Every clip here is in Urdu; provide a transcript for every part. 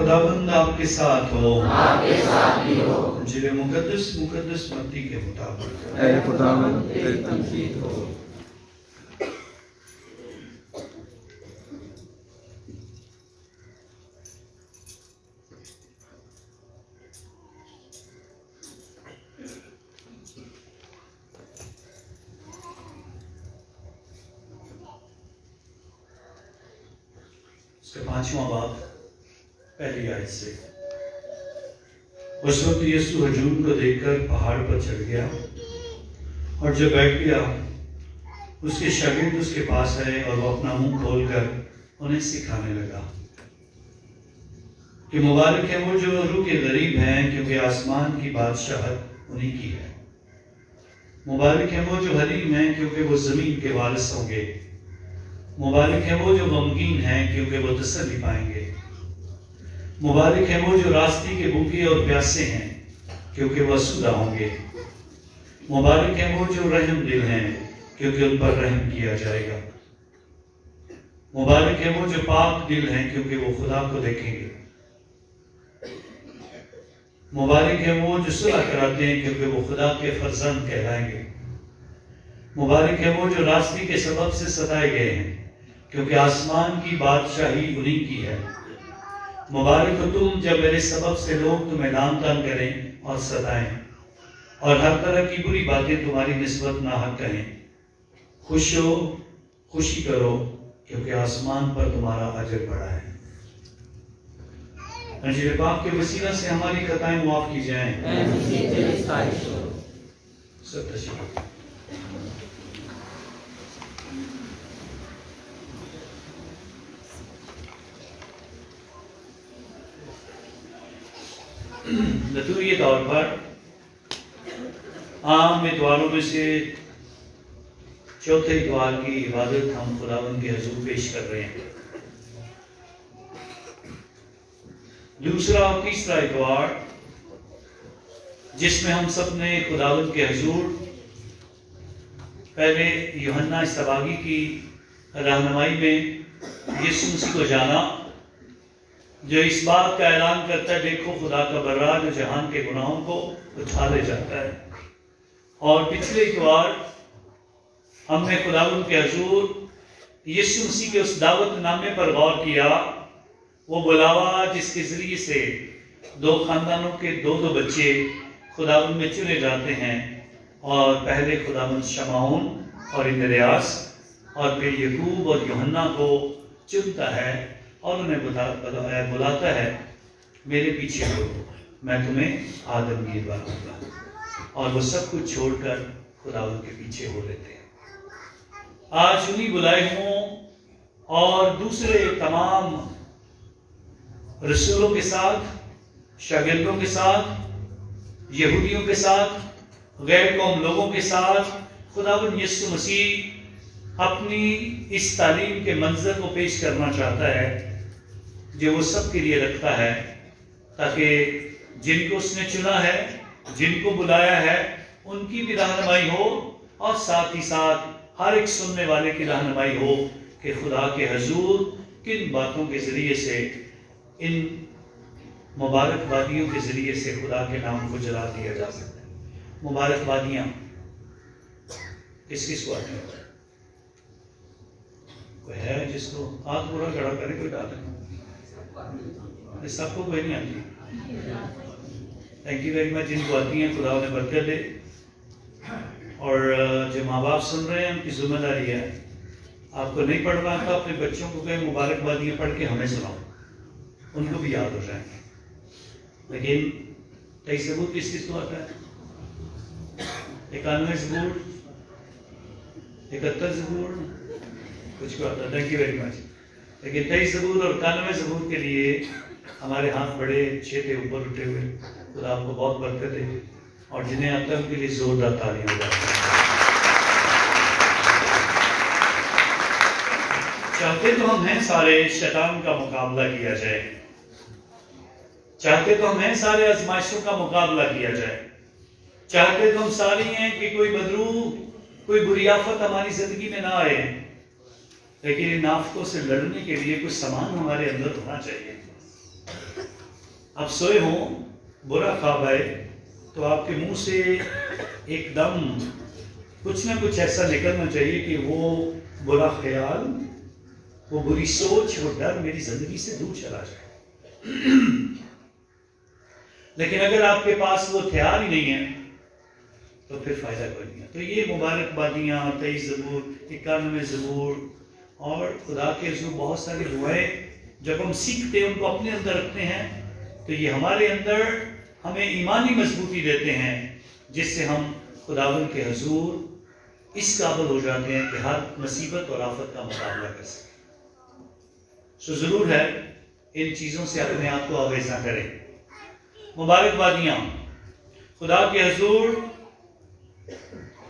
خداوند آپ کے ساتھ ہو، آپ کے ساتھ بھی ہو۔ انجیل مقدس متی کے مطابق۔ اے خداوند تیری تمجید ہو۔ اس کے 5واں باب پہلی آیت سے۔ اس وقت یسوع ہجوم کو دیکھ کر پہاڑ پر چڑھ گیا، اور جب بیٹھ گیا اس کے شاگرد اس کے پاس آئے، اور وہ اپنا منہ کھول کر انہیں سکھانے لگا کہ مبارک ہے وہ جو روح کے غریب ہیں، کیونکہ آسمان کی بادشاہت انہی کی ہے۔ مبارک ہے وہ جو حلیم ہیں، کیونکہ وہ زمین کے وارث ہوں گے۔ مبارک ہے وہ جو غمگین ہیں، کیونکہ وہ تسلی پائیں گے۔ مبارک ہے وہ جو راستے کے بھوکے اور پیاسے ہیں، کیونکہ وہ آسودہ ہوں گے۔ مبارک ہے وہ جو رحم دل ہیں، کیونکہ ان پر رحم کیا جائے گا۔ مبارک ہے وہ جو پاک دل ہیں، کیونکہ وہ خدا کو دیکھیں گے۔ مبارک ہے وہ جو صلح کراتے ہیں، کیونکہ وہ خدا کے فرزند کہلائیں گے۔ مبارک ہے وہ جو راستے کے سبب سے ستائے گئے ہیں، کیونکہ آسمان کی بادشاہی انہی کی ہے۔ مبارک ہو تم جب میرے سبب سے لوگ تمہیں لعن طعن کریں اور ستائیں، اور ہر طرح کی بری باتیں تمہاری نسبت ناحق کہیں۔ خوش ہو، خوشی کرو، کیونکہ آسمان پر تمہارا اجر بڑا ہے۔ انجیل پاک کے وسیلہ سے ہماری خطائیں معاف کی جائیں۔ اے مسیح تیری ستائش ہو۔ سب تشریف۔ لطوری طور پر عام اتواروں میں سے چوتھے اتوار کی عبادت ہم خداوند کے حضور پیش کر رہے ہیں۔ دوسرا اور تیسرا اتوار جس میں ہم سب نے خداوند کے حضور پہلے یوحنا استباغی کی رہنمائی میں یسوع مسیح کو جانا، جو اس بات کا اعلان کرتا ہے دیکھو خدا کا برا جو جہان کے گناہوں کو اٹھا لے جاتا ہے۔ اور پچھلے اتوار ہم نے خداوند کے حضور یسوع مسیح کے اس دعوت نامے پر غور کیا، وہ بلاوا جس کے ذریعے سے دو خاندانوں کے دو بچے خداوند میں چنے جاتے ہیں، اور پہلے خداوند شمعون اور اندریاس، اور پھر یعقوب اور یوحنا کو چنتا ہے اور انہیں بلاتا ہے میرے پیچھے ہو، میں تمہیں آدمگیر بناؤں گا، اور وہ سب کچھ چھوڑ کر خداوند کے پیچھے ہو لیتے ہیں۔ آج انہی بلائے ہوں اور دوسرے تمام رسولوں کے ساتھ، شاگردوں کے ساتھ، یہودیوں کے ساتھ، غیر قوم لوگوں کے ساتھ خداوند یسوع مسیح اپنی اس تعلیم کے منظر کو پیش کرنا چاہتا ہے جو وہ سب کے لیے رکھتا ہے، تاکہ جن کو اس نے چنا ہے، جن کو بلایا ہے، ان کی بھی رہنمائی ہو، اور ساتھ ہی ساتھ ہر ایک سننے والے کی رہنمائی ہو کہ خدا کے حضور کن باتوں کے ذریعے سے، ان مبارک وادیوں کے ذریعے سے خدا کے نام کو جلا دیا جا سکتا ہے۔ مبارک وادیاں کس کس کو آتی ہیں؟ کوئی ہے جس کو ہاتھ پورا کھڑا کرے، کوئی ڈالے؟ سب کو کوئی نہیں آتی؟ Thank you very much. جن کو آتی ہیں خدا انہیں برکت دے، اور جو ماں باپ سن رہے ہیں ان کی ذمہ داری ہے، آپ کو نہیں پڑھ رہا تو اپنے بچوں کو کہیں مبارک بادیاں پڑھ کے ہمیں سناؤ، ان کو بھی یاد ہو جائیں گے۔ لیکن 23 ثبوت کس کس کو آتا ہے؟ 91 ثبوت، 71 ثبوت، کچھ کو آتا ہے۔ Thank you very much. لیکن 23 ثبوت اور 91 ثبوت کے لیے ہمارے ہاتھ بڑے اچھے تھے اوپر اٹھے ہوئے۔ خدا آپ کو بہت برکت دے، اور جنہیں آتا ہے ان کے لیے زوردار تالیاں ہو جاتی ہیں۔ چاہتے تو ہم ہیں سارے شیطان کا مقابلہ کیا جائے، چاہتے تو ہم ہیں سارے آزمائشوں کا مقابلہ کیا جائے، چاہتے تو ہم ساری ہیں کہ کوئی بدروح، کوئی بری آفت ہماری زندگی میں نہ آئے، لیکن ان آفتوں سے لڑنے کے لیے کچھ سامان ہمارے اندر ہونا چاہیے۔ آپ سوئے ہوں، برا خواب آئے تو آپ کے منہ سے ایک دم کچھ نہ کچھ ایسا نکلنا چاہیے کہ وہ برا خیال، وہ بری سوچ، وہ ڈر میری زندگی سے دور چلا جائے۔ لیکن اگر آپ کے پاس وہ ہتھیار ہی نہیں ہے تو پھر فائدہ کوئی نہیں ہے۔ تو یہ مبارک بادیاں، 23 زبور، 91 زبور اور خدا کے حضور بہت ساری دعائیں جب ہم سیکھتے ہیں، ان کو اپنے اندر رکھتے ہیں، تو یہ ہمارے اندر ہمیں ایمانی مضبوطی دیتے ہیں، جس سے ہم خداوند کے حضور اس قابل ہو جاتے ہیں کہ ہر مصیبت اور آفت کا مقابلہ کر سکیں۔ سو ضرور ہے ان چیزوں سے اپنے آپ کو آویزاں کریں۔ مبارک بادیاں، خدا کے حضور،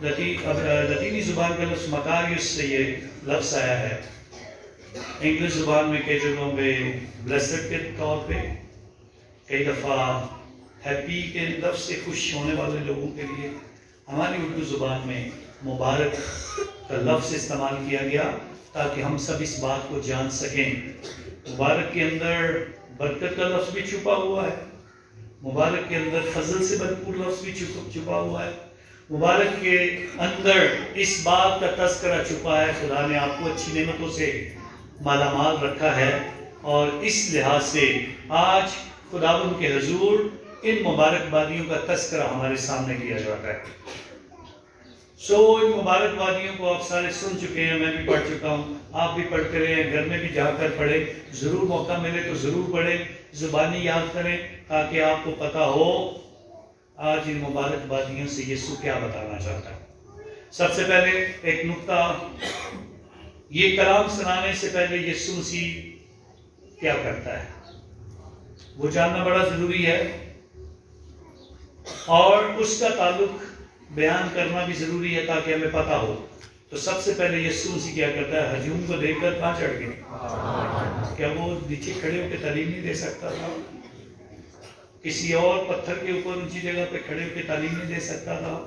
لطینی زبان کا لفظ مکاریوس سے یہ لفظ آیا ہے، انگلش زبان میں کئی جگہوں پہ بلیسڈ کے طور پہ، کئی دفعہ ہیپی کے لفظ سے خوش ہونے والے لوگوں کے لیے، ہماری اردو زبان میں مبارک کا لفظ استعمال کیا گیا تاکہ ہم سب اس بات کو جان سکیں۔ مبارک کے اندر برکت کا لفظ بھی چھپا ہوا ہے، مبارک کے اندر فضل سے بھرپور لفظ بھی چھپا ہوا ہے، مبارک کے اندر اس بات کا تذکرہ چھپا ہے خدا نے آپ کو اچھی نعمتوں سے مالا مال رکھا ہے، اور اس لحاظ سے آج خداوند کے حضور ان مبارک بادیوں کا تذکرہ ہمارے سامنے کیا جاتا ہے۔ ان مبارک بادیوں کو آپ سارے سن چکے ہیں، میں بھی پڑھ چکا ہوں، آپ بھی پڑھتے رہے، گھر میں بھی جا کر پڑھیں، ضرور موقع ملے تو ضرور پڑھیں، زبانی یاد کریں تاکہ آپ کو پتہ ہو آج ان مبارک بادیوں سے یسوع کیا بتانا چاہتا ہے۔ سب سے پہلے ایک نقطہ، یہ کلام سنانے سے پہلے یسوع مسیح کیا کرتا ہے وہ جاننا بڑا ضروری ہے، اور اس کا تعلق بیان کرنا بھی ضروری ہے تاکہ ہمیں پتہ ہو۔ تو سب سے پہلے یسوع مسیح کیا کرتا ہے؟ ہجوم کو دیکھ کر کہاں چڑھ گئے؟ کیا وہ نیچے کھڑے ہو کے تعلیم نہیں دے سکتا تھا؟ کسی اور پتھر کے اوپر اونچی جگہ پہ کھڑے ہو کے تعلیم نہیں دے سکتا تھا؟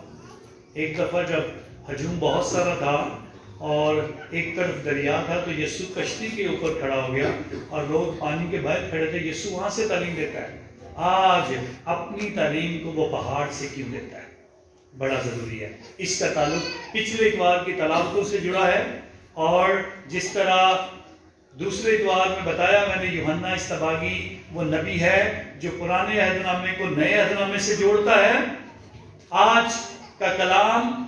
ایک دفعہ جب ہجوم بہت سارا تھا اور ایک طرف دریا تھا تو یسوع کشتی کے اوپر کھڑا ہو گیا اور لوگ پانی کے باہر کھڑے تھے، یسوع وہاں سے تعلیم دیتا ہے۔ آج اپنی تعلیم کو وہ پہاڑ سے کیوں دیتا ہے؟ بڑا ضروری ہے۔ اس کا تعلق پچھلے اتوار کی تلاوتوں سے جڑا ہے، اور جس طرح دوسرے اتوار میں بتایا میں نے، یوحنا اصطباغی وہ نبی ہے جو پرانے عہد نامے کو نئے عہد نامے سے جوڑتا ہے۔ آج کا کلام،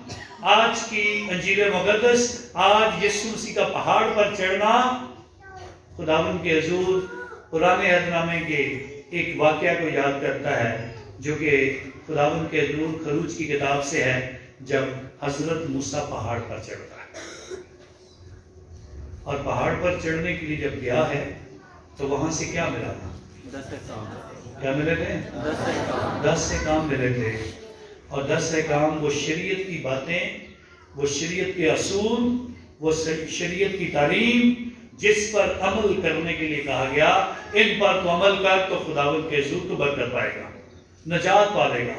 آج کی انجیل مقدس، آج یسوع مسیح کا پہاڑ پر چڑھنا خداوند کے حضور پرانے عہد نامے کے ایک واقعہ کو یاد کرتا ہے، جو کہ خداوند کے حضور خروج کی کتاب سے ہے، جب حضرت موسیٰ پہاڑ پر چڑھتا ہے، اور پہاڑ پر چڑھنے کے لیے جب گیا ہے تو وہاں سے کیا ملا تھا؟ 10 کام، کیا ملے تھے؟ 10 سے کام ملے تھے، اور 10 سے کام وہ شریعت کی باتیں، وہ شریعت کے اصول، وہ شریعت کی تعلیم جس پر عمل کرنے کے لیے کہا گیا، ان پر تو عمل کر تو خداوند کے حضور تو برکت پائے گا، نجات پالے گا،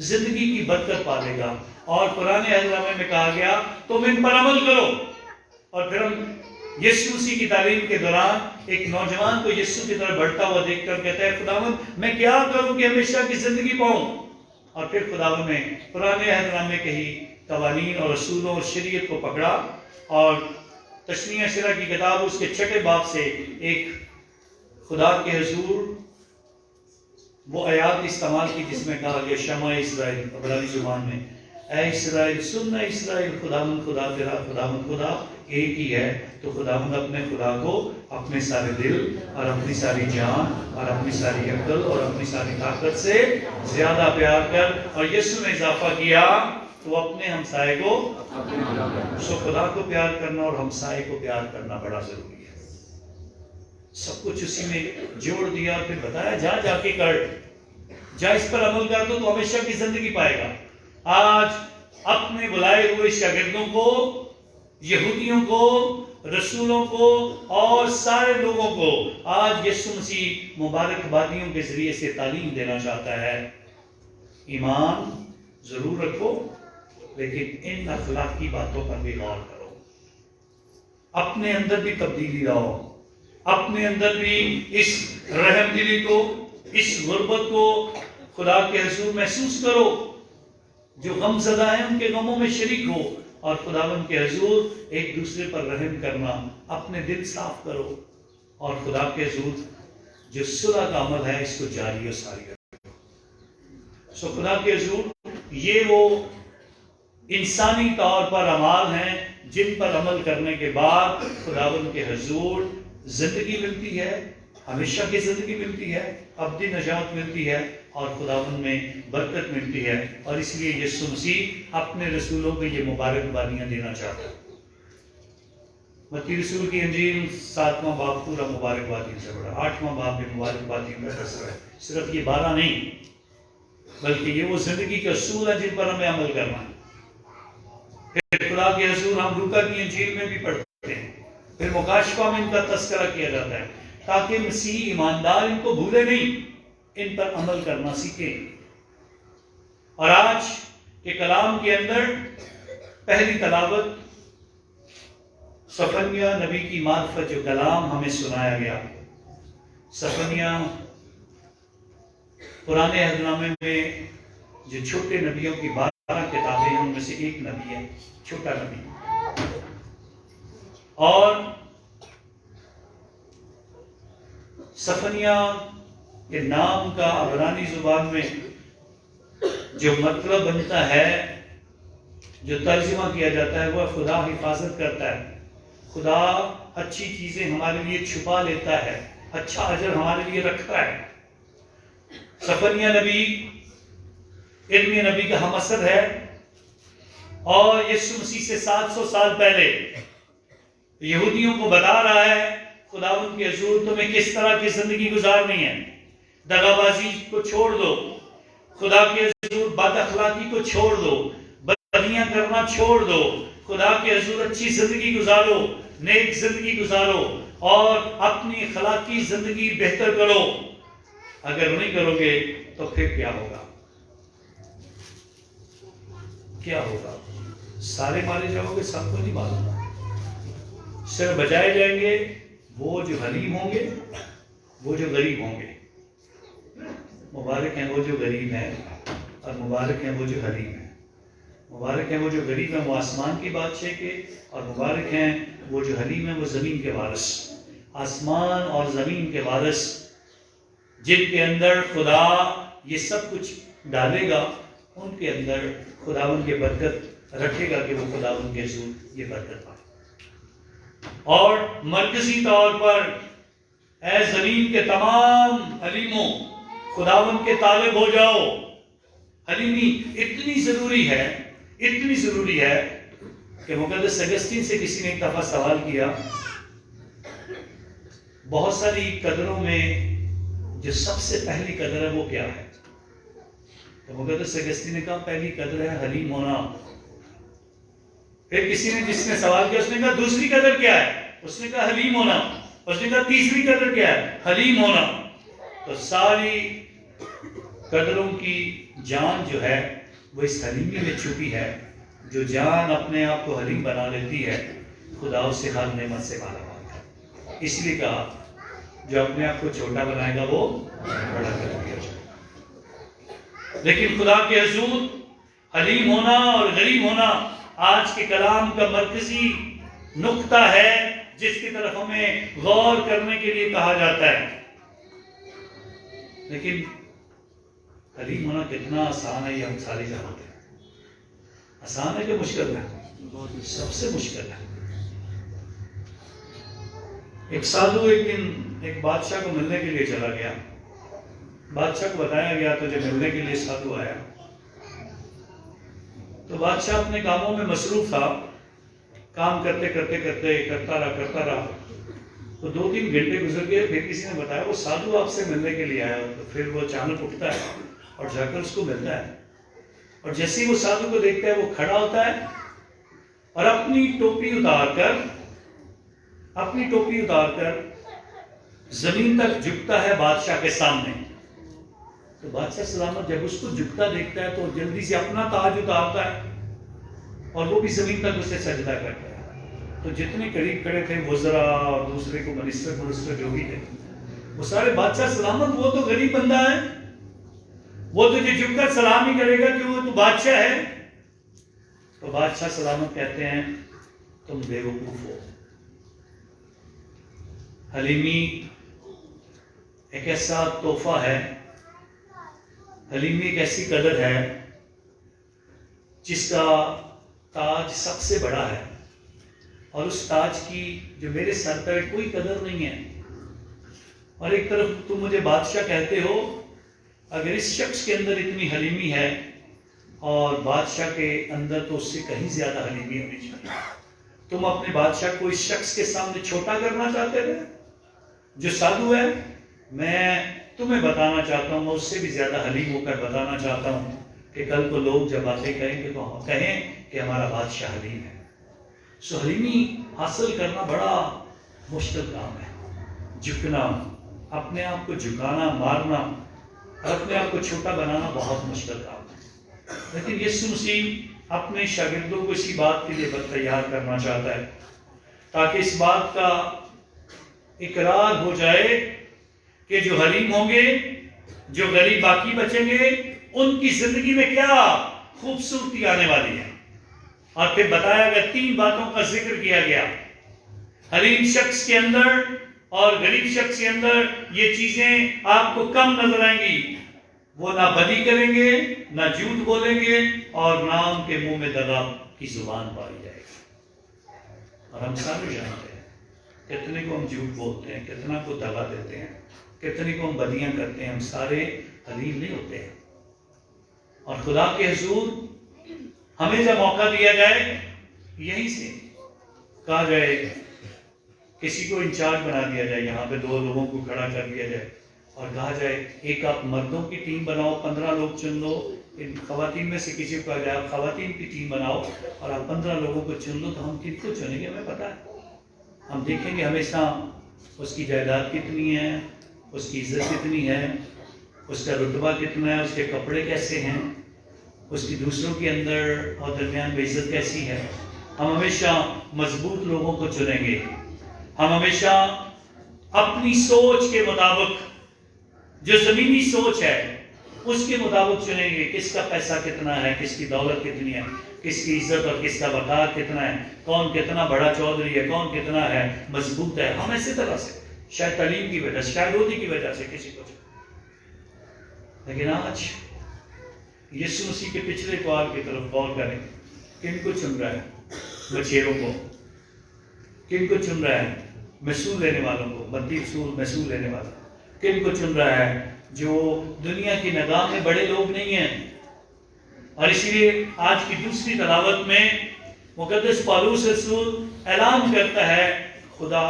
زندگی کی برکت پالے گا۔ اور پرانے عہد نامے میں کہا گیا تم ان پر عمل کرو۔ اور پھر ہم یسوع مسیح کی تعلیم کے دوران ایک نوجوان کو یسوع کی طرف بڑھتا ہوا دیکھ کر کہتا ہے خداوند میں کیا کروں کہ ہمیشہ کی زندگی پاؤں؟ اور پھر خداوند نے پرانے عہد نامے کے ہی قوانین اور اصولوں اور شریعت کو پکڑا، اور تشریح شرع کی کتاب اس کے 6 باب سے ایک خدا کے حضور وہ آیات استعمال کی جس میں کہا گیا شمع اسرائیل، عبرانی زبان میں، اے اسرائیل سننا اسرائیل، خداوند خدا تیرا خداوند خدا ایک ہی ہے۔ تو خداوند اپنے خدا کو اپنے سارے دل اور اپنی ساری جان اور اپنی ساری عقل اور اپنی ساری طاقت سے زیادہ پیار کر، اور یسوع نے اضافہ کیا تو اپنے ہمسائے کو، سو خدا کو پیار کرنا اور ہمسائے کو پیار کرنا بڑا ضروری ہے۔ سب کچھ اسی میں جوڑ دیا، پھر بتایا جا کے کر، جا اس پر عمل کر تو ہمیشہ کی زندگی پائے گا۔ آج اپنے بلائے ہوئے شاگردوں کو، یہودیوں کو، رسولوں کو اور سارے لوگوں کو آج یسوع مسیح مبارک بادیوں کے ذریعے سے تعلیم دینا چاہتا ہے۔ ایمان ضرور رکھو، لیکن ان اخلاقی باتوں پر بھی غور کرو، اپنے اندر بھی تبدیلی لاؤ، اپنے اندر بھی اس رحم دلی کو، اس غربت کو خدا کے حضور محسوس کرو، جو غم زدہ ہیں ان کے غموں میں شریک ہو، اور خداوند کے حضور ایک دوسرے پر رحم کرنا، اپنے دل صاف کرو، اور خدا کے حضور جو صلح کا عمل ہے اس کو جاری و ساری رکھو۔ سو خدا کے حضور یہ وہ انسانی طور پر اعمال ہیں جن پر عمل کرنے کے بعد خداوند کے حضور زندگی ملتی ہے، ہمیشہ کی زندگی ملتی ہے، ابدی نجات ملتی ہے، اور خداوند میں برکت ملتی ہے۔ اور اس لیے یسوع مسیح اپنے رسولوں کو یہ مبارکبادیاں دینا چاہتا ہے۔ متی رسول کی انجیل 7واں باب پورا مبارکبادیوں سے بڑا، 8واں باب میں مبارکبادیوں کا تصویر ہے، صرف یہ 12 نہیں بلکہ یہ وہ زندگی کے اصول ہیں جن پر ہمیں عمل کرنا ہے۔ پھر خدا کے حضور ہم لوکا کی انجیل میں بھی پڑھتے ہیں، پھر مکاشفہ میں ان کا تذکرہ کیا جاتا ہے تاکہ مسیح ایماندار ان کو بھولے نہیں، ان پر عمل کرنا سیکھیں۔ اور آج کے کلام کے اندر پہلی تلاوت صفنیہ نبی کی معرفت جو کلام ہمیں سنایا گیا۔ صفنیہ پرانے عہد نامے میں جو چھوٹے نبیوں کی 12 کتابیں ہیں ان میں سے ایک نبی ہے، چھوٹا نبی، اور صفنیہ کے نام کا عبرانی زبان میں جو مطلب بنتا ہے، جو ترجمہ کیا جاتا ہے، وہ خدا حفاظت کرتا ہے، خدا اچھی چیزیں ہمارے لیے چھپا لیتا ہے، اچھا اجر ہمارے لیے رکھتا ہے۔ صفنیہ نبی علمی نبی کا ہم اثر ہے، اور یسوع مسیح سے 700 سال پہلے یہودیوں کو بتا رہا ہے خداوند کے حضور تمہیں کس طرح کی زندگی گزارنی ہے، دغا بازی کو چھوڑ دو، خدا کے حضور بد اخلاقی کو چھوڑ دو، بدیاں کرنا چھوڑ دو، خدا کے حضور اچھی زندگی گزارو، نیک زندگی گزارو، اور اپنی اخلاقی زندگی بہتر کرو۔ اگر نہیں کرو گے تو پھر کیا ہوگا؟ کیا ہوگا؟ سارے مارے جاؤ گے، سب کو نہیں معلوم، صرف بچائے جائیں گے وہ جو حلیم ہوں گے، وہ جو غریب ہوں گے۔ مبارک ہیں وہ جو غریب ہیں، اور مبارک ہیں وہ جو حلیم ہیں۔ مبارک ہیں وہ جو غریب ہیں، وہ آسمان کی بادشاہ کے، اور مبارک ہیں وہ جو حلیم ہیں، وہ زمین کے وارث۔ آسمان اور زمین کے وارث جن کے اندر خدا یہ سب کچھ ڈالے گا، ان کے اندر خدا ان کے برکت رکھے گا کہ وہ خدا ان کے حضور یہ برکت پائے۔ اور مرکزی طور پر اے زمین کے تمام حلیموں، خداوند کے طالب ہو جاؤ۔ حلیمی اتنی ضروری ہے، اتنی ضروری ہے کہ مقدس اگسطین سے کسی نے ایک دفعہ سوال کیا، بہت ساری قدروں میں جو سب سے پہلی قدر ہے وہ کیا ہے؟ تو مقدس اگسطین نے کہا پہلی قدر ہے حلیم ہونا۔ پھر کسی نے جس نے سوال کیا اس نے کہا دوسری قدر کیا ہے؟ اس نے کہا حلیم ہونا۔ اس نے کہا تیسری قدر کیا ہے؟ حلیم ہونا۔ تو ساری قدروں کی جان جو ہے وہ اس حلیمی میں چھپی ہے۔ جو جان اپنے آپ کو حلیم بنا لیتی ہے، خدا اس سے ہر نعمت سے مالا مال ہے۔ اس لیے کہا جو اپنے آپ کو چھوٹا بنائے گا وہ بڑا کر دیا جائے۔ لیکن خدا کے حضور حلیم ہونا اور غریب ہونا آج کے کلام کا مرکزی نقطہ ہے جس کی طرف ہمیں غور کرنے کے لیے کہا جاتا ہے۔ لیکن حلیم ہونا کتنا آسان ہے یہ ہم سارے جانتے ہیں۔ آسان ہے کہ مشکل ہے؟ سب سے مشکل ہے۔ ایک سادھو ایک دن ایک بادشاہ کو ملنے کے لیے چلا گیا۔ بادشاہ کو بتایا گیا تو جب ملنے کے لیے سادھو آیا تو بادشاہ اپنے کاموں میں مصروف تھا، کام کرتے کرتا رہا۔ تو 2-3 گھنٹے گزر گئے، پھر کسی نے بتایا وہ سادھو آپ سے ملنے کے لیے آیا۔ تو پھر وہ اچانک اٹھتا ہے اور جا کر اس کو ملتا ہے، اور جیسے ہی وہ سادھو کو دیکھتا ہے وہ کھڑا ہوتا ہے اور اپنی ٹوپی اتار کر زمین تک جھکتا ہے بادشاہ کے سامنے۔ تو بادشاہ سلامت جب اس کو جھکتا دیکھتا ہے تو جلدی سے اپنا تاج اتارتا ہے اور وہ بھی زمین تک اسے سجدہ کرتا ہے۔ تو جتنے قریب کھڑے تھے وزراء اور دوسرے کو منسٹر جو بھی تھے، وہ سارے بادشاہ سلامت، وہ تو غریب بندہ ہے، وہ تجھے جھک کر سلام ہی کرے گا کہ وہ تو بادشاہ ہے۔ تو بادشاہ سلامت کہتے ہیں تم بیوقوف ہو۔ حلیمی ایک ایسا تحفہ ہے، حلیمی ایک ایسی قدر ہے جس کا تاج سب سے بڑا ہے، اور اس تاج کی جو میرے سر پر کوئی قدر نہیں ہے۔ اور ایک طرف تم مجھے بادشاہ کہتے ہو، اگر اس شخص کے اندر اتنی حلیمی ہے اور بادشاہ کے اندر تو اس سے کہیں زیادہ حلیمی ہونی چاہیے، تم اپنے بادشاہ کو اس شخص کے سامنے چھوٹا کرنا چاہتے تھے جو سادھو ہے؟ میں تمہیں بتانا چاہتا ہوں، میں اس سے بھی زیادہ حلیم ہو کر بتانا چاہتا ہوں کہ کل کو لوگ جب باتیں کہیں گے تو ہم کہیں کہ ہمارا بادشاہ حلیم ہے۔ سو حلیمی حاصل کرنا بڑا مشکل کام ہے۔ جھکنا، اپنے آپ کو جھکانا، مارنا اور اپنے آپ کو چھوٹا بنانا بہت مشکل کام ہے، لیکن یسوع مسیح اپنے شاگردوں کو اسی بات کے لیے تیار کرنا چاہتا ہے تاکہ اس بات کا اقرار ہو جائے کہ جو حلیم ہوں گے، جو غریب باقی بچیں گے، ان کی زندگی میں کیا خوبصورتی آنے والی ہے۔ اور پھر بتایا گیا، 3 باتوں کا ذکر کیا گیا۔ حلیم شخص کے اندر اور غریب شخص کے اندر یہ چیزیں آپ کو کم نظر آئیں گی۔ وہ نہ بدی کریں گے، نہ جھوٹ بولیں گے، اور نام کے منہ میں دغا کی زبان پائی جائے گی۔ اور ہم سارے جانتے ہیں کتنے کو ہم جھوٹ بولتے ہیں، کتنا کو دغا دیتے ہیں، کتنے کو ہم بدیاں کرتے ہیں۔ ہم سارے حلیم نہیں ہوتے ہیں۔ اور خدا کے حضور ہمیں جب موقع دیا جائے، یہیں سے کہا جائے، کسی کو انچارج بنا دیا جائے، یہاں پہ 2 لوگوں کو کھڑا کر دیا جائے اور کہا جائے ایک آپ مردوں کی ٹیم بناؤ، 15 لوگ چن لو، ان خواتین میں سے کسی کو کہا جائے آپ خواتین کی ٹیم بناؤ اور آپ 15 لوگوں کو چن لو، تو ہم کن کو چنیں گے؟ ہمیں پتا ہے، ہم دیکھیں گے ہمیشہ اس کی جائیداد کتنی ہے، اس کی عزت کتنی ہے، اس کا رتبہ کتنا ہے، اس کے کپڑے کیسے ہیں، اس کی دوسروں کے اندر اور درمیان میں عزت کیسی ہے۔ ہم ہمیشہ مضبوط لوگوں کو چنیں گے۔ ہم ہمیشہ اپنی سوچ کے مطابق، جو زمینی سوچ ہے اس کے مطابق چنیں گے، کس کا پیسہ کتنا ہے، کس کی دولت کتنی ہے، کس کی عزت اور کس کا وقار کتنا ہے، کون کتنا بڑا چودھری ہے، کون کتنا ہے مضبوط ہے۔ ہم ایسے طرح سے شاید تعلیم کی وجہ سے، شاید روٹی کی وجہ سے کسی کو چنیں۔ لیکن آج یسوع مسیح کے پچھلے قوال کی طرف غور کریں، کن کو چن رہا ہے؟ بچیروں کو۔ کن کو چن رہا ہے؟ محصول لینے والوں کو، مدی محصول لینے والا۔ کن کو چن رہا ہے؟ جو دنیا کی نگاہ میں بڑے لوگ نہیں ہیں۔ اور اسی لیے آج کی دوسری تلاوت میں مقدس پالوس رسول اعلان کرتا ہے خدا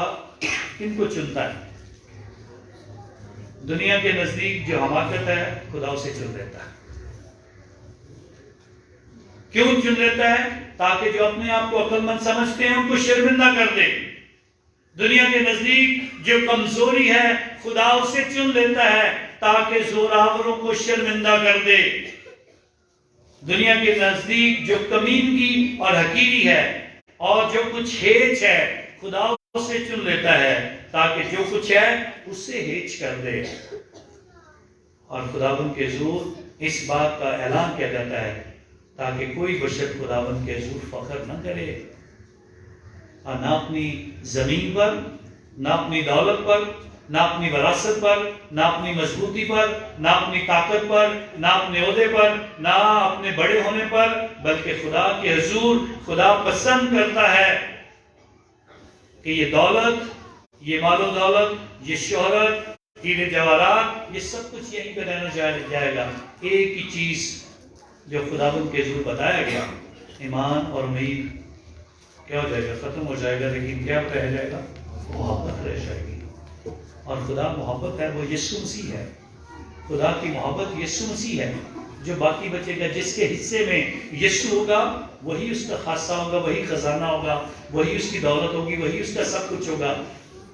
کن کو چنتا ہے۔ دنیا کے نزدیک جو حماقت ہے، خدا اسے چن لیتا ہے۔ کیوں چن لیتا ہے؟ تاکہ جو اپنے آپ کو عقل مند سمجھتے ہیں ان کو شرمندہ کر دے۔ دنیا کے نزدیک جو کمزوری ہے، خدا اسے چن لیتا ہے تاکہ زوراوروں کو شرمندہ کر دے۔ دنیا کے نزدیک جو کمینگی اور حقیری ہے اور جو کچھ ہیچ ہے، خدا اسے چن لیتا ہے تاکہ جو کچھ ہے اس سے ہیچ کر دے۔ اور خداوند کے حضور اس بات کا اعلان کیا جاتا ہے تاکہ کوئی بشر خداوند کے حضور فخر نہ کرے، اور نہ اپنی زمین پر، نہ اپنی دولت پر، نہ اپنی وراثت پر، نہ اپنی مضبوطی پر، نہ اپنی طاقت پر، نہ اپنے عہدے پر، نہ اپنے بڑے ہونے پر، بلکہ خدا کے حضور خدا پسند کرتا ہے کہ یہ دولت، یہ مال و دولت، یہ شہرت، ہیرے جواہرات، یہ سب کچھ یہیں پہ رہنا جائے گا۔ ایک ہی چیز جو خداوند کے حضور بتایا گیا، ایمان اور امید کیا ہو جائے گا؟ ختم ہو جائے گا، لیکن کیا رہ جائے گا؟ محبت رہ جائے گی۔ اور خدا محبت ہے، وہ یسوع مسیح ہے۔ خدا کی محبت یسوع مسیح ہے جو باقی بچے گا۔ جس کے حصے میں یسوع ہوگا وہی اس کا خاصہ ہوگا، وہی خزانہ ہوگا، وہی اس کی دولت ہوگی، وہی اس کا سب کچھ ہوگا۔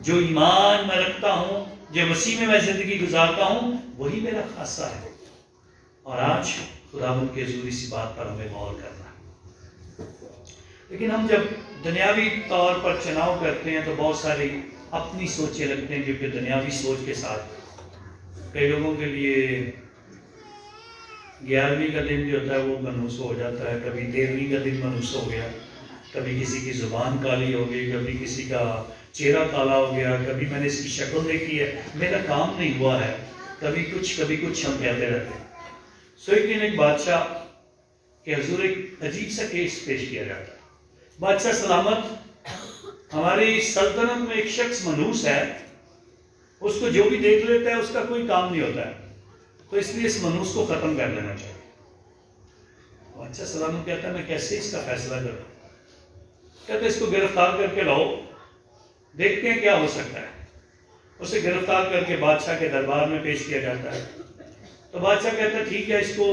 جو ایمان میں رکھتا ہوں، جو مسیح میں زندگی گزارتا ہوں، وہی میرا خاصہ ہے۔ اور آج خداوند کے حضور اسی بات پر ہمیں غور کرنا ہے۔ لیکن ہم جب دنیاوی طور پر چناؤ کرتے ہیں تو بہت ساری اپنی سوچیں رکھتے ہیں جو کہ دنیاوی سوچ کے ساتھ. کئی لوگوں کے لیے 11ویں کا دن جو ہوتا ہے وہ منحوس ہو جاتا ہے، کبھی 13ویں کا دن منحوس ہو گیا، کبھی کسی کی زبان کالی ہو گئی، کبھی کسی کا چہرہ کالا ہو گیا، کبھی میں نے اس کی شکل دیکھی ہے، میرا کام نہیں ہوا ہے، کبھی کچھ ہم کہتے رہتے ہیں. سو ایک دن ایک بادشاہ کے حضور ایک عجیب سا کیس پیش کیا جاتا ہے. بادشاہ سلامت، ہماری سلطنت میں ایک شخص منحوس ہے، اس کو جو بھی دیکھ لیتا ہے اس کا کوئی کام نہیں ہوتا ہے، تو اس لیے اس منحوس کو ختم کر لینا چاہیے. بادشاہ سلامت کہتا ہے میں کیسے اس کا فیصلہ کروں؟ کہتے اس کو گرفتار کر کے لاؤ، دیکھتے ہیں کیا ہو سکتا ہے. اسے گرفتار کر کے بادشاہ کے دربار میں پیش کیا جاتا ہے. تو بادشاہ کہتا ہے ٹھیک ہے، اس کو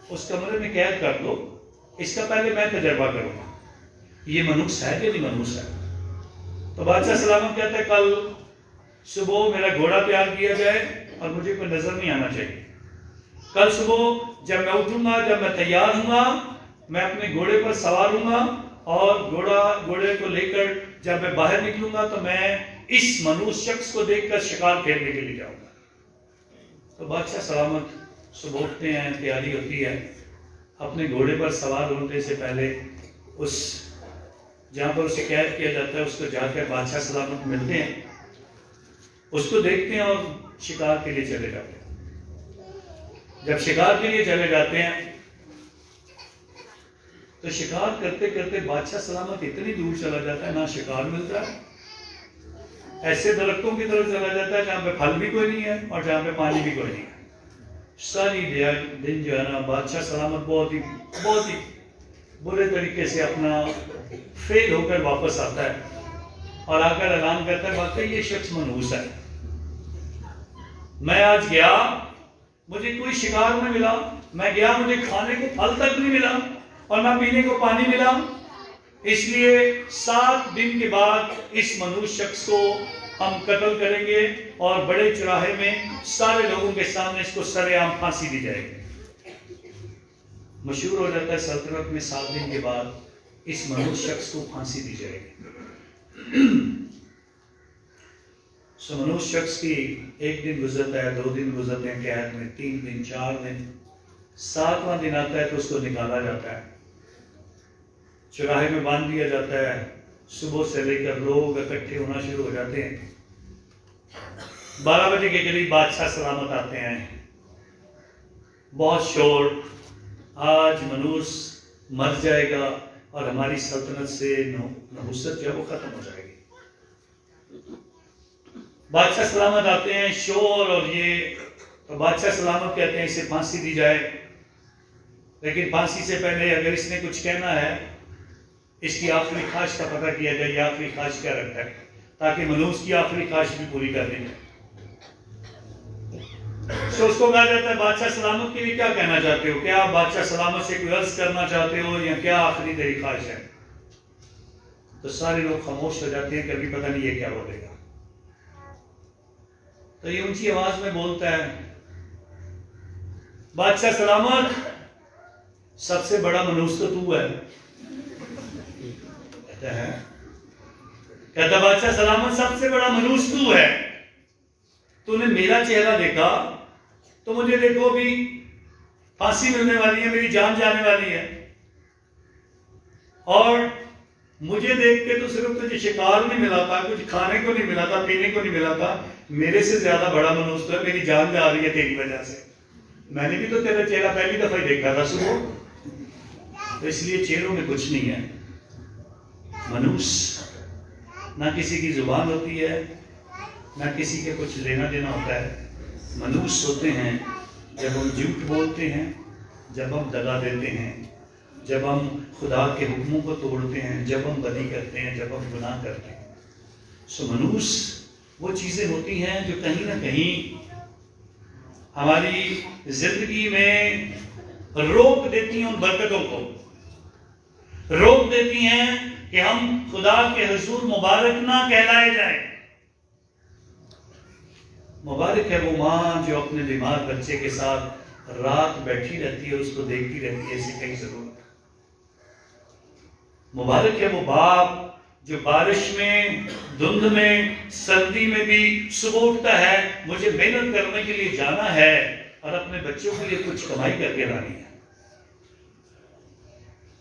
اس کمرے میں قید کر دو، اس کا پہلے میں تجربہ کروں گا یہ منحوس ہے کہ نہیں منحوس ہے. تو بادشاہ سلامت کہتا ہے کل صبح میرا گھوڑا تیار کیا جائے اور مجھے کوئی نظر نہیں آنا چاہیے. کل صبح جب میں اٹھوں گا، جب میں تیار ہوں گا، میں اپنے گھوڑے پر سوار ہوں گا اور گھوڑے کو لے کر جب میں باہر نکلوں گا تو میں اس منحوس شخص کو دیکھ کر شکار کھیلنے کے لیے جاؤں گا. تو بادشاہ سلامت صبح اٹھتے ہیں، تیاری ہوتی ہے، اپنے گھوڑے پر سوار ہونے سے پہلے اس جہاں پر اسے قید کیا جاتا ہے اس کو جا کر بادشاہ سلامت ملتے ہیں، اس کو دیکھتے ہیں اور شکار کے لیے چلے جاتے ہیں. جب شکار کے لیے چلے جاتے ہیں تو شکار کرتے کرتے بادشاہ سلامت اتنی دور چلا جاتا ہے نہ شکار ملتا ہے، ایسے درختوں کی طرف چلا جاتا ہے جہاں پہ پھل بھی کوئی نہیں ہے اور جہاں پہ پانی بھی کوئی نہیں ہے. ساری دن جو ہے نا بادشاہ سلامت بہت ہی برے طریقے سے اپنا فیل ہو کر واپس آتا ہے اور آ کر اعلان کرتا ہے واقعی یہ شخص منحوس ہے. میں آج گیا، مجھے کوئی شکار نہیں ملا، میں گیا مجھے کھانے کو پھل تک نہیں ملا اور نہ پینے کو پانی ملا، اس لیے 7 دن کے بعد اس منحوس شخص کو ہم قتل کریں گے اور بڑے چوراہے میں سارے لوگوں کے سامنے اس کو سر عام پھانسی دی جائے گی. مشہور ہو جاتا ہے سلطنت میں 7 دن کے بعد اس منحوس شخص کو پھانسی دی جائے گی. سو منحوس شخص کی 1 دن گزرتا ہے، 2 دن گزرتے ہیں قید میں، 3 دن، 4 دن، 7واں دن آتا ہے تو اس کو نکالا جاتا ہے، چوراہے میں باندھ دیا جاتا ہے. صبح سے لے کر لوگ اکٹھے ہونا شروع ہو جاتے ہیں. 12 بجے کے قریب بادشاہ سلامت آتے ہیں، بہت شور، آج منحوس مر جائے گا اور ہماری سلطنت سے نحوست جو ہے وہ ختم ہو جائے گی. بادشاہ سلامت آتے ہیں، شور اور یہ، تو بادشاہ سلامت کہتے ہیں اسے پھانسی دی جائے، لیکن پھانسی سے پہلے اگر اس نے کچھ کہنا ہے اس کی آخری خواہش کا پتہ کیا جائے، یہ آخری خواہش کیا رکھتا ہے تاکہ منحوس کی آخری خواہش بھی پوری کر دی جائے. تو اس کو کہا جاتا ہے بادشاہ سلامت کے لیے کیا کہنا چاہتے ہو؟ کیا آپ بادشاہ سلامت سے کوئی عرض کرنا چاہتے ہو یا کیا آخری تیری خواہش ہے؟ تو سارے لوگ خاموش ہو جاتے ہیں، کبھی پتہ نہیں یہ کیا بولے گا. تو یہ اونچی آواز میں بولتا ہے بادشاہ سلامت، سب سے بڑا منحوس تو ہے. کہتا بادشاہ سلامت سب سے بڑا منحوس تو ہے. تو نے میرا چہرہ دیکھا تو مجھے دیکھو بھی پھانسی ملنے والی ہے، میری جان جانے والی ہے، اور مجھے دیکھ کے تو صرف تجھے شکار نہیں ملا تھا، کچھ کھانے کو نہیں ملا تھا، پینے کو نہیں ملا تھا، میرے سے زیادہ بڑا منحوس تو ہے، میری جان جا رہی ہے تیری وجہ سے. میں نے بھی تو تیرا چہرہ پہلی دفعہ ہی دیکھا تھا صبح، تو اس لیے چہروں میں کچھ نہیں ہے. منحوس نہ کسی کی زبان ہوتی ہے، نہ کسی کے کچھ لینا دینا ہوتا ہے. منحوس ہوتے ہیں جب ہم جھوٹ بولتے ہیں، جب ہم دغا دیتے ہیں، جب ہم خدا کے حکموں کو توڑتے ہیں، جب ہم بدی کرتے ہیں، جب ہم گناہ کرتے ہیں. سو منحوس وہ چیزیں ہوتی ہیں جو کہیں نہ کہیں ہماری زندگی میں روک دیتی ہیں، ان برکتوں کو روک دیتی ہیں کہ ہم خدا کے حضور مبارک نہ کہلائے جائیں. مبارک ہے وہ ماں جو اپنے بیمار بچے کے ساتھ رات بیٹھی رہتی ہے، اس کو دیکھتی رہتی ہے، اسے کہیں ضرورت. مبارک ہے وہ باپ جو بارش میں، دھند میں، سردی میں بھی صبح اٹھتا ہے، مجھے محنت کرنے کے لیے جانا ہے اور اپنے بچوں کے لیے کچھ کمائی کر کے لانی ہے۔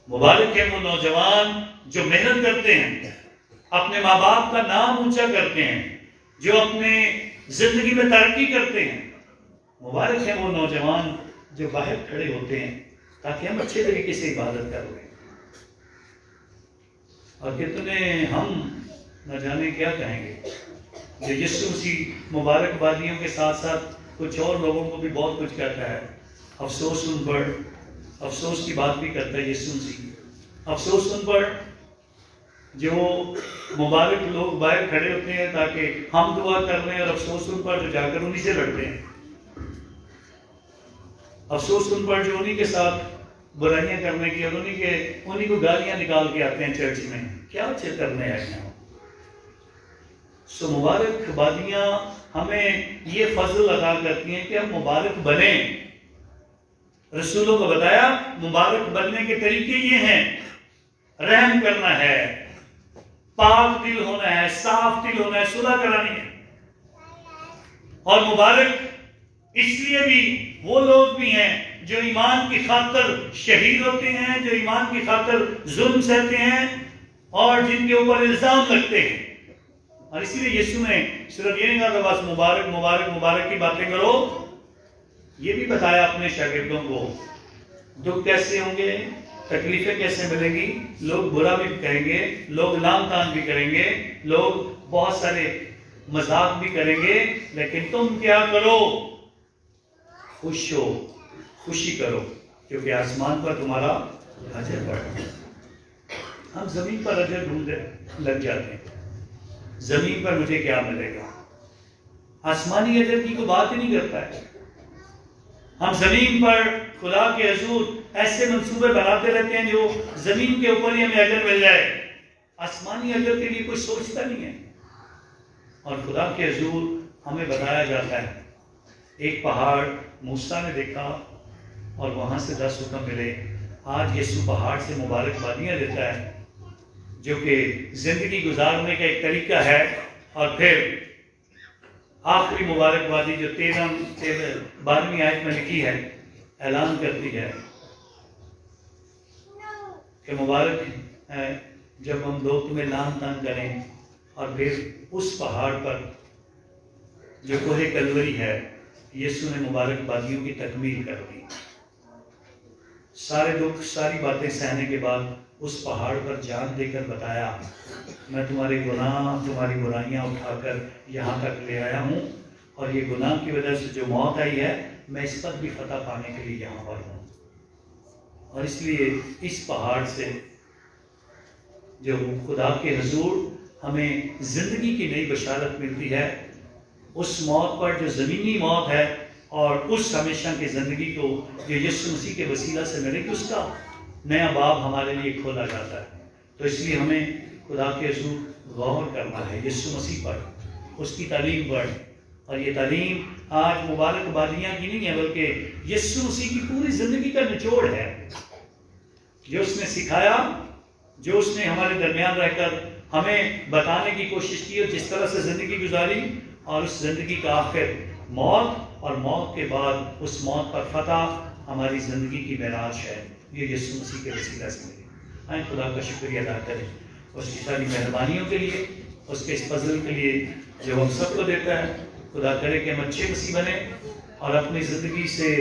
مبارک ہے وہ نوجوان جو محنت کرتے ہیں، اپنے ماں باپ کا نام اونچا کرتے ہیں، جو اپنے زندگی میں ترقی کرتے ہیں۔ مبارک ہے وہ نوجوان جو باہر کھڑے ہوتے ہیں تاکہ ہم اچھے طریقے سے عبادت کر لیں۔ اور کتنے ہم نہ جانے کیا کہیں گے جو یسوع مسیح مبارکبادیوں کے ساتھ ساتھ کچھ اور لوگوں کو بھی بہت کچھ کہتا ہے۔ افسوس ان پر، افسوس کی بات بھی کرتا ہے یسوع مسیح۔ افسوس ان پر جو مبارک لوگ باہر کھڑے ہوتے ہیں تاکہ ہم دعا کر لیں، اور افسوس ان پر جو جا کر انہی سے لڑتے ہیں۔ افسوس ان پر جو انہی کے ساتھ برائیاں کرنے کی اور انہی کو گالیاں نکال کے آتے ہیں چرچ میں۔ کیا اچھے کرنے آئے ہیں؟ سو مبارک بادیاں ہمیں یہ فضل عطا کرتی ہیں کہ ہم مبارک بنیں۔ رسولوں کو بتایا مبارک بننے کے طریقے یہ ہیں: رحم کرنا ہے، پاک دل ہونا ہے، صاف دل ہونا ہے، صلح کرانی ہے۔ اور مبارک اس لیے بھی وہ لوگ بھی ہیں جو ایمان کی خاطر شہید ہوتے ہیں، جو ایمان کی خاطر ظلم سہتے ہیں اور جن کے اوپر الزام لگتے ہیں۔ اور اسی لیے یسوع نے صرف یہ نہیں کہا کہ بس مبارک مبارک مبارک کی باتیں کرو، یہ بھی بتایا اپنے شاگردوں کو دکھ کیسے ہوں گے، تکلیفیں کیسے ملیں گی، لوگ برا بھی کہیں گے، لوگ لام تان بھی کریں گے، لوگ بہت سارے مذاق بھی کریں گے، لیکن تم کیا کرو؟ خوش ہو، خوشی کرو، کیونکہ آسمان پر تمہارا اجر بڑھا۔ ہم زمین پر اجر ڈھونڈنے لگ جاتے ہیں، زمین پر مجھے کیا ملے گا؟ آسمانی اجر کی کوئی بات ہی نہیں کرتا ہے۔ ہم زمین پر خدا کے حضور ایسے منصوبے بناتے رہتے ہیں جو زمین کے اوپر ہی ہمیں اجر مل جائے، آسمانی اجر کے لیے کوئی سوچتا نہیں ہے۔ اور خدا کے حضور ہمیں بتایا جاتا ہے، ایک پہاڑ موسیٰ نے دیکھا اور وہاں سے 10 حکم ملے۔ آج یسوع پہاڑ سے مبارکبادیاں دیتا ہے جو کہ زندگی گزارنے کا ایک طریقہ ہے۔ اور پھر آخری مبارکبادی جو 12ویں آیت میں لکھی ہے، اعلان کرتی ہے کہ مبارک ہے جب ہم لوگ تمہیں لعن طعن کریں۔ اور پھر اس پہاڑ پر جو کوہ کلوری ہے، یسوع نے مبارکبادیوں کی تکمیل کر دی۔ سارے دکھ، ساری باتیں سہنے کے بعد اس پہاڑ پر جان دے کر بتایا، میں تمہارے گناہ، تمہاری برائیاں اٹھا کر یہاں تک لے آیا ہوں، اور یہ گناہ کی وجہ سے جو موت آئی ہے، میں اس پر بھی فتح پانے کے لیے یہاں پر ہوں۔ اور اس لیے اس پہاڑ سے جو خدا کے حضور ہمیں زندگی کی نئی بشارت ملتی ہے، اس موت پر جو زمینی موت ہے اور اس ہمیشہ کی زندگی کو جو یسوع مسیح کے وسیلہ سے ملے گی، اس کا نیا باب ہمارے لیے کھولا جاتا ہے۔ تو اس لیے ہمیں خدا کے حضور غور کرنا ہے یسوع مسیح پر، اس کی تعلیم پر۔ اور یہ تعلیم آج مبارکبادیاں کی نہیں ہے، بلکہ یسوع مسیح کی پوری زندگی کا نچوڑ ہے، جو اس نے سکھایا، جو اس نے ہمارے درمیان رہ کر ہمیں بتانے کی کوشش کی، اور جس طرح سے زندگی گزاری، اور اس زندگی کا آخر موت، اور موت کے بعد اس موت پر فتح ہماری زندگی کی معراج ہے۔ یہ یسوع مسیح کے وسیلہ سے ملی۔ آئیں خدا کا شکریہ ادا کریں اس کی ساری مہربانیوں کے لیے، اس کے اس فضل کے لیے جو ہم سب کو دیتا ہے۔ خدا کرے کہ ہم اچھے مسیح بنیں اور اپنی زندگی سے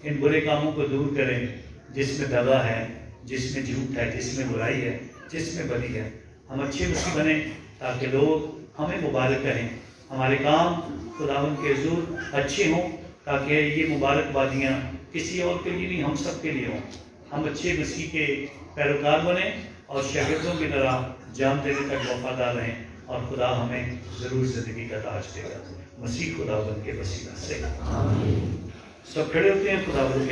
ان برے کاموں کو دور کریں جس میں دغا ہے، جس میں جھوٹ ہے، جس میں برائی ہے، جس میں بدی ہے۔ ہم اچھے مسیح بنیں تاکہ لوگ ہمیں مبارک کہیں، ہمارے کام خداوند کے حضور اچھے ہوں، تاکہ یہ مبارکبادیاں کسی اور کے لیے نہیں، ہم سب کے لیے ہوں۔ ہم اچھے مسیح کے پیروکار بنیں اور شاگردوں کی طرح جان دینے تک وفادار رہیں، اور خدا ہمیں ضرور زندگی کا تاج دے گا، مسیح خداوند کے وسیلہ سے۔ سب کھڑے ہوتے ہیں خداوند کے